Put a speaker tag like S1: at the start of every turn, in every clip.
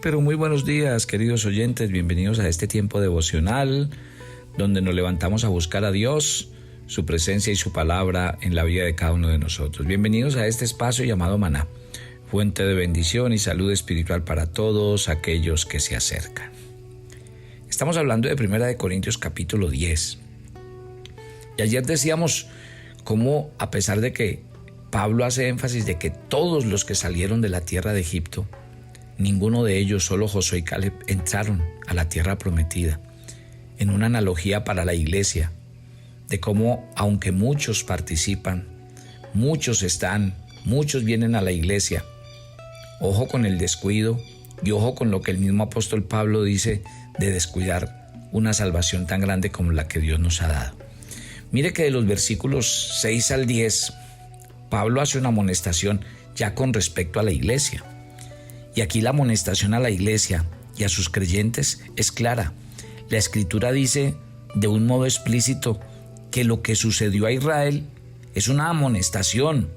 S1: Pero muy buenos días, queridos oyentes. Bienvenidos a este tiempo devocional donde nos levantamos a buscar a Dios, su presencia y su palabra en la vida de cada uno de nosotros. Bienvenidos a este espacio llamado Maná, fuente de bendición y salud espiritual para todos aquellos que se acercan. Estamos hablando de 1 Corintios capítulo 10. Y ayer decíamos cómo, a pesar de que Pablo hace énfasis de que todos los que salieron de la tierra de Egipto, ninguno de ellos, solo Josué y Caleb, entraron a la tierra prometida, en una analogía para la iglesia, de cómo, aunque muchos participan, muchos vienen a la iglesia, ojo con el descuido y ojo con lo que el mismo apóstol Pablo dice de descuidar una salvación tan grande como la que Dios nos ha dado. Mire que de los versículos 6 al 10, Pablo hace una amonestación ya con respecto a la iglesia. Y aquí la amonestación a la iglesia y a sus creyentes es clara. La Escritura dice de un modo explícito que lo que sucedió a Israel es una amonestación,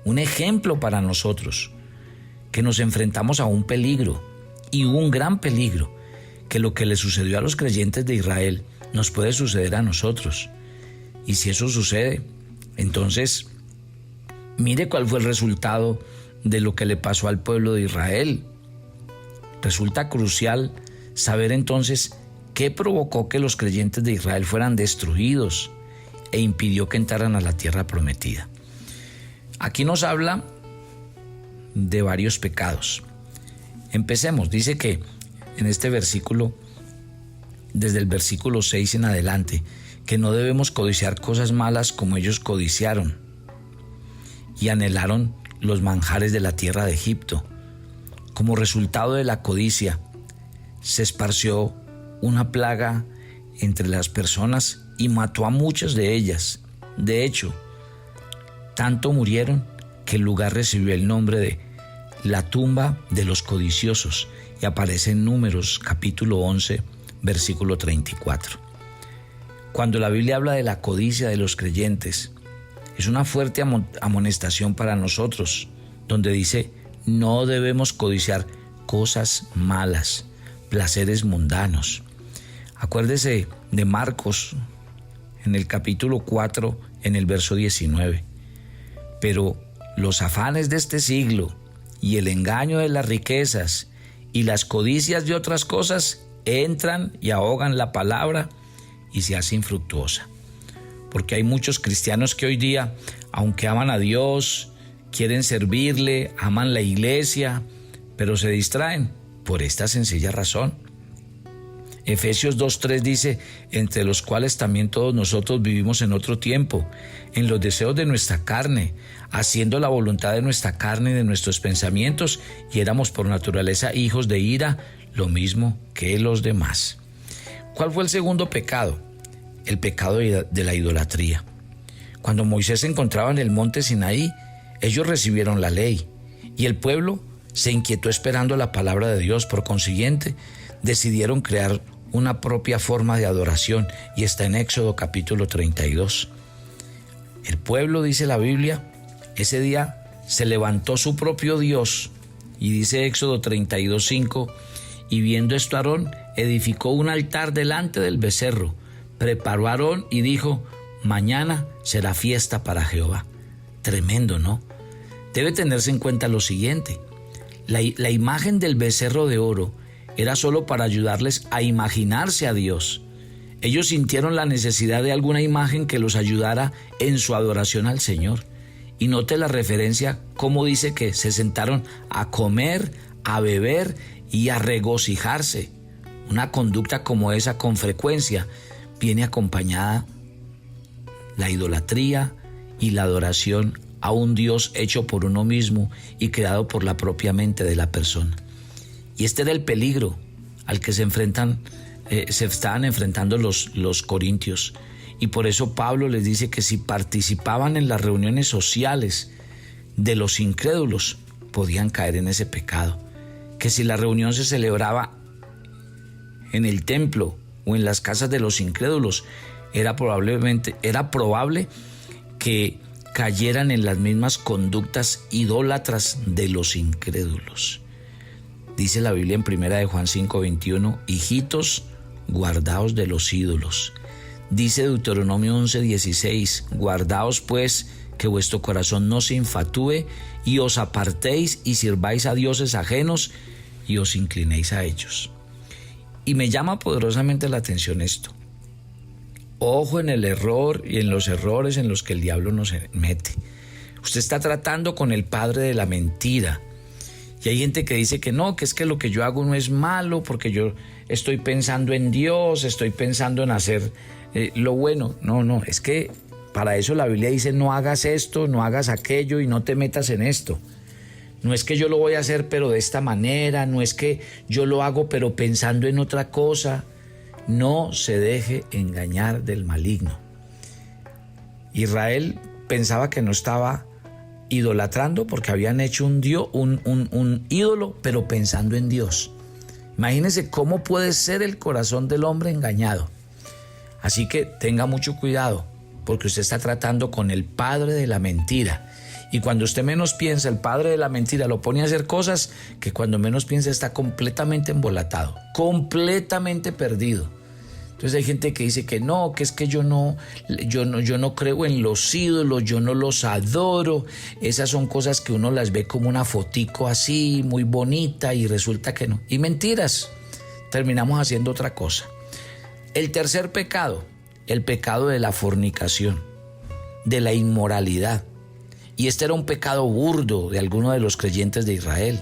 S1: un ejemplo para nosotros, que nos enfrentamos a un peligro, y un gran peligro, que lo que le sucedió a los creyentes de Israel nos puede suceder a nosotros. Y si eso sucede, entonces mire cuál fue el resultado de lo que le pasó al pueblo de Israel. Resulta crucial saber entonces qué provocó que los creyentes de Israel fueran destruidos e impidió que entraran a la tierra prometida. Aquí nos habla de varios pecados. Empecemos, dice que en este versículo, desde el versículo 6 en adelante, que no debemos codiciar cosas malas como ellos codiciaron y anhelaron los manjares de la tierra de Egipto. Como resultado de la codicia, se esparció una plaga entre las personas y mató a muchas de ellas. De hecho, tanto murieron que el lugar recibió el nombre de la tumba de los codiciosos y aparece en Números capítulo 11, versículo 34. Cuando la Biblia habla de la codicia de los creyentes, es una fuerte amonestación para nosotros, donde dice, no debemos codiciar cosas malas, placeres mundanos. Acuérdese de Marcos, en el capítulo 4, en el verso 19. Pero los afanes de este siglo y el engaño de las riquezas y las codicias de otras cosas entran y ahogan la palabra y se hace infructuosa. Porque hay muchos cristianos que hoy día, aunque aman a Dios, quieren servirle, aman la iglesia, pero se distraen por esta sencilla razón. Efesios 2:3 dice, entre los cuales también todos nosotros vivimos en otro tiempo, en los deseos de nuestra carne, haciendo la voluntad de nuestra carne y de nuestros pensamientos, y éramos por naturaleza hijos de ira, lo mismo que los demás. ¿Cuál fue el segundo pecado? El pecado de la idolatría. Cuando Moisés se encontraba en el monte Sinaí, ellos recibieron la ley y el pueblo se inquietó esperando la palabra de Dios. Por consiguiente, decidieron crear una propia forma de adoración y está en Éxodo capítulo 32. El pueblo, dice la Biblia, ese día se levantó su propio Dios y dice Éxodo 32:5, y viendo esto Aarón edificó un altar delante del becerro. Preparó a Aarón y dijo, mañana será fiesta para Jehová. Tremendo, ¿no? Debe tenerse en cuenta lo siguiente. La imagen del becerro de oro era solo para ayudarles a imaginarse a Dios. Ellos sintieron la necesidad de alguna imagen que los ayudara en su adoración al Señor. Y note la referencia, cómo dice que se sentaron a comer, a beber y a regocijarse. Una conducta como esa con frecuencia viene acompañada la idolatría y la adoración a un Dios hecho por uno mismo y creado por la propia mente de la persona. Y este era el peligro al que se estaban enfrentando los corintios. Y por eso Pablo les dice que si participaban en las reuniones sociales de los incrédulos, podían caer en ese pecado. Que si la reunión se celebraba en el templo o en las casas de los incrédulos, era probable que cayeran en las mismas conductas idólatras de los incrédulos. Dice la Biblia en 1 de Juan 5:21, hijitos, guardaos de los ídolos. Dice Deuteronomio 11:16, guardaos pues que vuestro corazón no se infatúe y os apartéis y sirváis a dioses ajenos y os inclinéis a ellos. Y me llama poderosamente la atención esto. Ojo en el error y en los errores en los que el diablo nos mete. Usted está tratando con el padre de la mentira. Y hay gente que dice que no, que es que lo que yo hago no es malo porque yo estoy pensando en Dios, estoy pensando en hacer lo bueno. No, es que para eso la Biblia dice no hagas esto, no hagas aquello y no te metas en esto. No es que yo lo voy a hacer pero de esta manera, no es que yo lo hago pero pensando en otra cosa. No se deje engañar del maligno. Israel pensaba que no estaba idolatrando porque habían hecho un ídolo, pero pensando en Dios. Imagínense cómo puede ser el corazón del hombre engañado. Así que tenga mucho cuidado, porque usted está tratando con el padre de la mentira. Y cuando usted menos piensa, el padre de la mentira lo pone a hacer cosas que cuando menos piensa está completamente embolatado, completamente perdido. Entonces hay gente que dice que no, que es que yo no creo en los ídolos, yo no los adoro. Esas son cosas que uno las ve como una fotico así, muy bonita, y resulta que no. Y mentiras, terminamos haciendo otra cosa. El tercer pecado, el pecado de la fornicación, de la inmoralidad. Y este era un pecado burdo de algunos de los creyentes de Israel.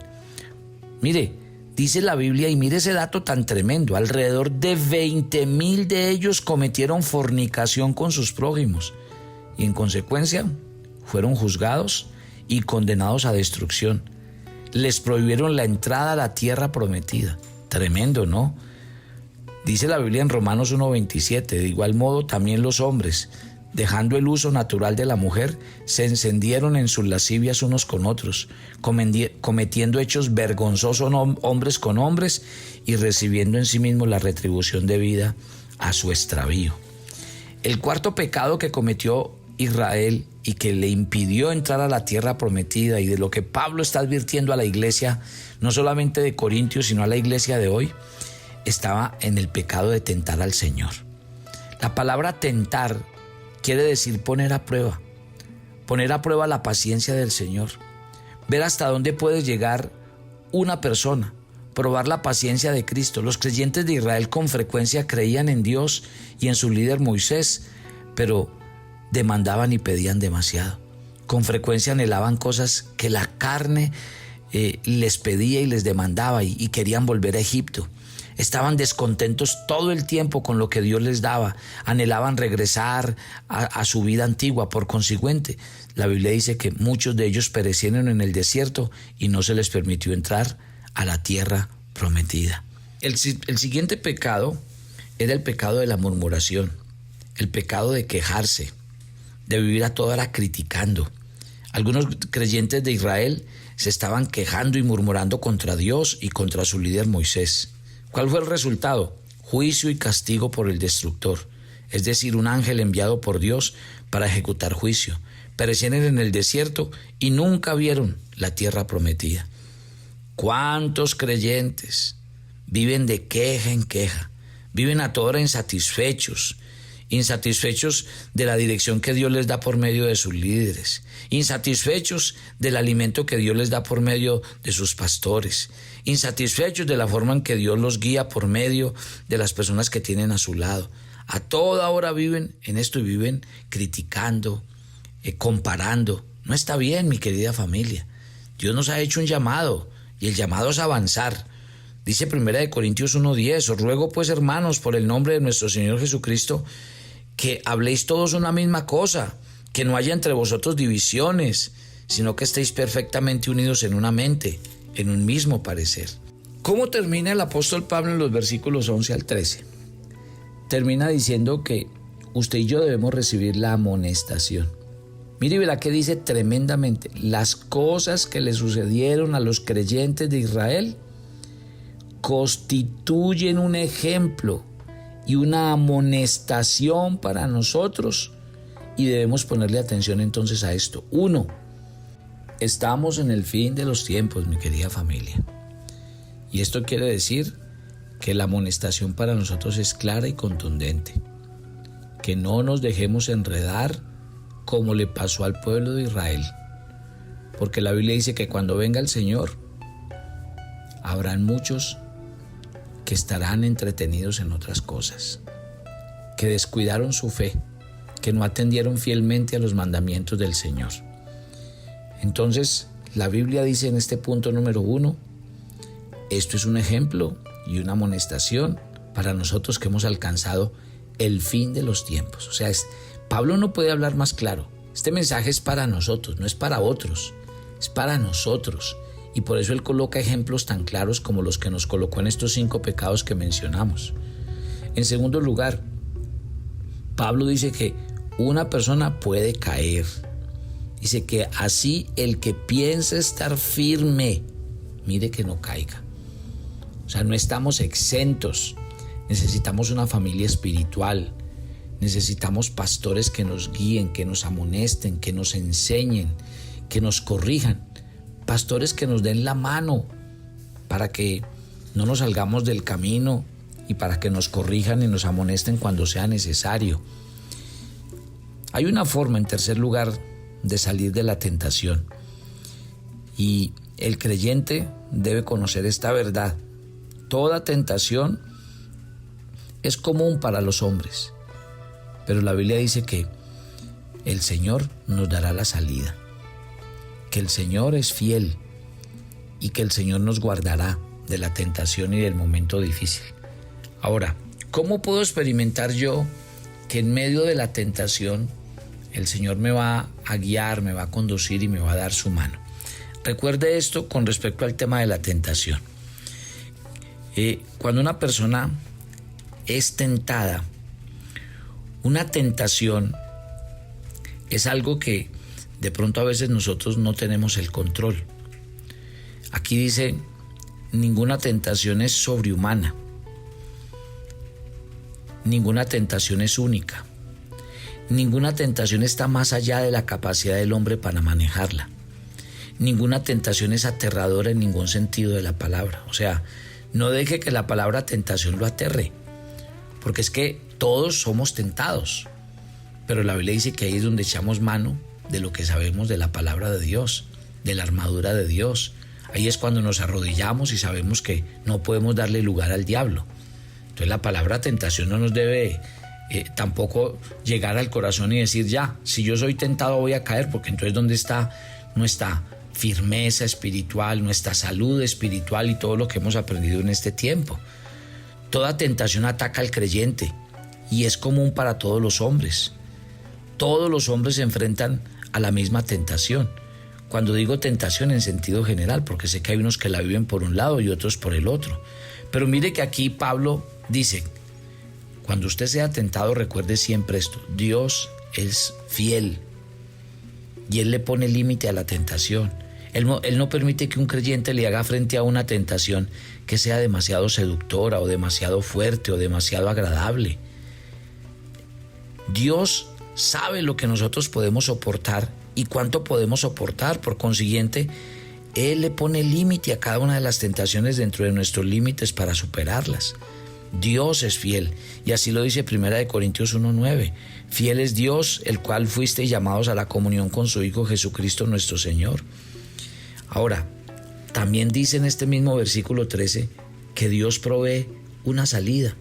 S1: Mire, dice la Biblia, y mire ese dato tan tremendo, alrededor de 20,000 de ellos cometieron fornicación con sus prójimos y en consecuencia fueron juzgados y condenados a destrucción. Les prohibieron la entrada a la tierra prometida. Tremendo, ¿no? Dice la Biblia en Romanos 1:27, de igual modo también los hombres, dejando el uso natural de la mujer, se encendieron en sus lascivias unos con otros, cometiendo hechos vergonzosos hombres con hombres y recibiendo en sí mismos la retribución debida a su extravío. El cuarto pecado que cometió Israel y que le impidió entrar a la tierra prometida, y de lo que Pablo está advirtiendo a la iglesia, no solamente de Corintios, sino a la iglesia de hoy, estaba en el pecado de tentar al Señor. La palabra tentar quiere decir poner a prueba la paciencia del Señor, ver hasta dónde puede llegar una persona, probar la paciencia de Cristo. Los creyentes de Israel con frecuencia creían en Dios y en su líder Moisés, pero demandaban y pedían demasiado. Con frecuencia anhelaban cosas que la carne les pedía y les demandaba y querían volver a Egipto. Estaban descontentos todo el tiempo con lo que Dios les daba, anhelaban regresar a su vida antigua. Por consiguiente, la Biblia dice que muchos de ellos perecieron en el desierto y no se les permitió entrar a la tierra prometida. El siguiente pecado era el pecado de la murmuración, el pecado de quejarse, de vivir a toda hora criticando. Algunos creyentes de Israel se estaban quejando y murmurando contra Dios y contra su líder Moisés. ¿Cuál fue el resultado? Juicio y castigo por el destructor, es decir, un ángel enviado por Dios para ejecutar juicio. Perecieron en el desierto y nunca vieron la tierra prometida. ¿Cuántos creyentes viven de queja en queja? Viven a toda hora insatisfechos de la dirección que Dios les da por medio de sus líderes, insatisfechos del alimento que Dios les da por medio de sus pastores, insatisfechos de la forma en que Dios los guía por medio de las personas que tienen a su lado. A toda hora viven en esto y viven criticando, comparando. No está bien, mi querida familia. Dios nos ha hecho un llamado y el llamado es avanzar. Dice 1 Corintios 1:10, os ruego pues, hermanos, por el nombre de nuestro Señor Jesucristo, que habléis todos una misma cosa, que no haya entre vosotros divisiones, sino que estéis perfectamente unidos en una mente, en un mismo parecer. ¿Cómo termina el apóstol Pablo en los versículos 11 al 13? Termina diciendo que usted y yo debemos recibir la amonestación. Mire, verá que dice tremendamente, las cosas que le sucedieron a los creyentes de Israel constituyen un ejemplo y una amonestación para nosotros, y debemos ponerle atención entonces a esto. 1. Estamos en el fin de los tiempos, mi querida familia. Y esto quiere decir que la amonestación para nosotros es clara y contundente. Que no nos dejemos enredar como le pasó al pueblo de Israel. Porque la Biblia dice que cuando venga el Señor, habrán muchos que estarán entretenidos en otras cosas, que descuidaron su fe, que no atendieron fielmente a los mandamientos del Señor. Entonces, la Biblia dice en este punto número 1, esto es un ejemplo y una amonestación para nosotros que hemos alcanzado el fin de los tiempos. O sea, Pablo no puede hablar más claro. Este mensaje es para nosotros, no es para otros, es para nosotros. Y por eso él coloca ejemplos tan claros como los que nos colocó en estos 5 pecados que mencionamos. En segundo lugar, Pablo dice que una persona puede caer. Dice que así el que piensa estar firme, mire que no caiga. O sea, no estamos exentos. Necesitamos una familia espiritual. Necesitamos pastores que nos guíen, que nos amonesten, que nos enseñen, que nos corrijan. Pastores que nos den la mano para que no nos salgamos del camino y para que nos corrijan y nos amonesten cuando sea necesario. Hay una forma, en tercer lugar, de salir de la tentación. Y el creyente debe conocer esta verdad. Toda tentación es común para los hombres, pero la Biblia dice que el Señor nos dará la salida, que el Señor es fiel y que el Señor nos guardará de la tentación y del momento difícil. Ahora, ¿cómo puedo experimentar yo que en medio de la tentación el Señor me va a guiar, me va a conducir y me va a dar su mano? Recuerde esto con respecto al tema de la tentación. Cuando una persona es tentada, una tentación es algo que de pronto a veces nosotros no tenemos el control. Aquí dice, ninguna tentación es sobrehumana. Ninguna tentación es única. Ninguna tentación está más allá de la capacidad del hombre para manejarla. Ninguna tentación es aterradora en ningún sentido de la palabra. O sea, no deje que la palabra tentación lo aterre, porque es que todos somos tentados. Pero la Biblia dice que ahí es donde echamos mano de lo que sabemos de la palabra de Dios, de la armadura de Dios. Ahí es cuando nos arrodillamos y sabemos que no podemos darle lugar al diablo. Entonces la palabra tentación no nos debe tampoco llegar al corazón y decir, ya, si yo soy tentado voy a caer, porque entonces ¿dónde está nuestra firmeza espiritual, nuestra salud espiritual y todo lo que hemos aprendido en este tiempo? Toda tentación ataca al creyente y es común para todos los hombres. Todos los hombres se enfrentan a la misma tentación. Cuando digo tentación en sentido general, porque sé que hay unos que la viven por un lado y otros por el otro. Pero mire que aquí Pablo dice, cuando usted sea tentado, recuerde siempre esto: Dios es fiel y Él le pone límite a la tentación. Él no permite que un creyente le haga frente a una tentación que sea demasiado seductora o demasiado fuerte o demasiado agradable. Dios sabe lo que nosotros podemos soportar y cuánto podemos soportar. Por consiguiente, Él le pone límite a cada una de las tentaciones dentro de nuestros límites para superarlas. Dios es fiel, y así lo dice 1 Corintios 1:9. Fiel es Dios, el cual fuisteis llamados a la comunión con su Hijo Jesucristo nuestro Señor. Ahora, también dice en este mismo versículo 13 que Dios provee una salida,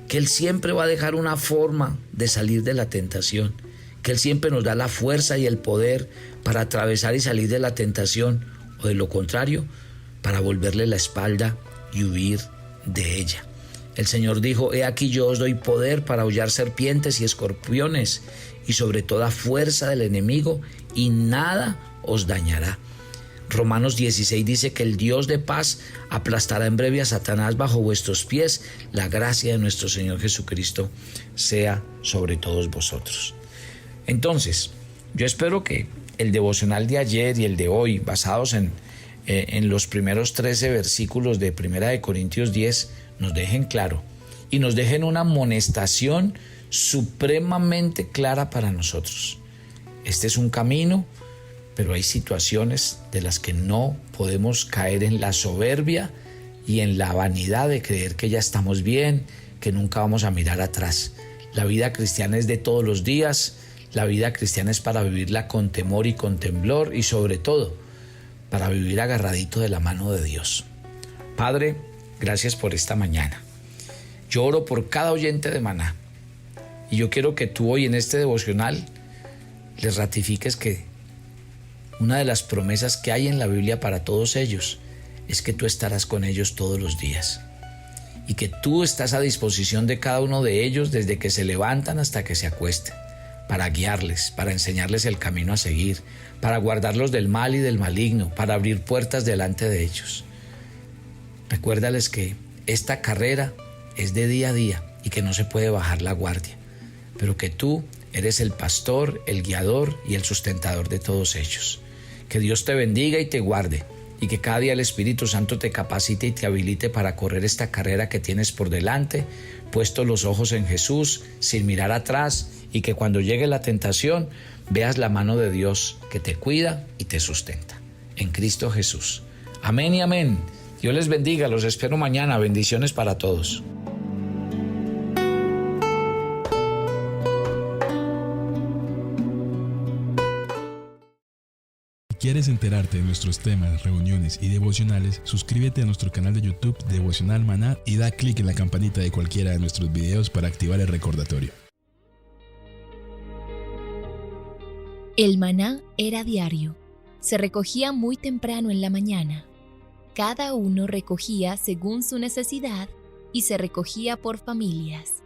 S1: que Él siempre va a dejar una forma de salir de la tentación, que Él siempre nos da la fuerza y el poder para atravesar y salir de la tentación, o de lo contrario, para volverle la espalda y huir de ella. El Señor dijo, he aquí yo os doy poder para hollar serpientes y escorpiones y sobre toda fuerza del enemigo, y nada os dañará. Romanos 16 dice que el Dios de paz aplastará en breve a Satanás bajo vuestros pies. La gracia de nuestro Señor Jesucristo sea sobre todos vosotros. Entonces, yo espero que el devocional de ayer y el de hoy, basados en los primeros 13 versículos de 1 Corintios 10, nos dejen claro y nos dejen una amonestación supremamente clara para nosotros. Este es un camino, pero hay situaciones de las que no podemos caer en la soberbia y en la vanidad de creer que ya estamos bien, que nunca vamos a mirar atrás. La vida cristiana es de todos los días, la vida cristiana es para vivirla con temor y con temblor y sobre todo para vivir agarradito de la mano de Dios. Padre, gracias por esta mañana. Yo oro por cada oyente de Maná y yo quiero que tú hoy en este devocional les ratifiques que una de las promesas que hay en la Biblia para todos ellos es que tú estarás con ellos todos los días y que tú estás a disposición de cada uno de ellos desde que se levantan hasta que se acuesten, para guiarles, para enseñarles el camino a seguir, para guardarlos del mal y del maligno, para abrir puertas delante de ellos. Recuérdales que esta carrera es de día a día y que no se puede bajar la guardia, pero que tú eres el pastor, el guiador y el sustentador de todos ellos. Que Dios te bendiga y te guarde y que cada día el Espíritu Santo te capacite y te habilite para correr esta carrera que tienes por delante, puestos los ojos en Jesús, sin mirar atrás, y que cuando llegue la tentación veas la mano de Dios que te cuida y te sustenta. En Cristo Jesús. Amén y amén. Dios les bendiga, los espero mañana. Bendiciones para todos.
S2: ¿Quieres enterarte de nuestros temas, reuniones y devocionales? Suscríbete a nuestro canal de YouTube Devocional Maná y da clic en la campanita de cualquiera de nuestros videos para activar el recordatorio.
S3: El maná era diario. Se recogía muy temprano en la mañana. Cada uno recogía según su necesidad y se recogía por familias.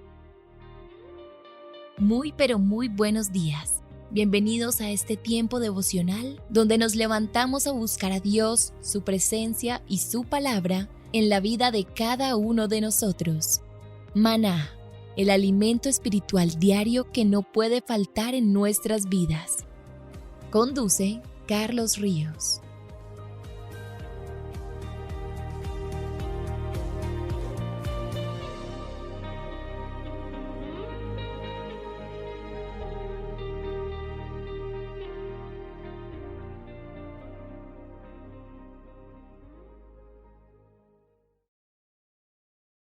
S3: Pero muy buenos días. Bienvenidos a este tiempo devocional donde nos levantamos a buscar a Dios, su presencia y su palabra en la vida de cada uno de nosotros. Maná, el alimento espiritual diario que no puede faltar en nuestras vidas. Conduce Carlos Ríos.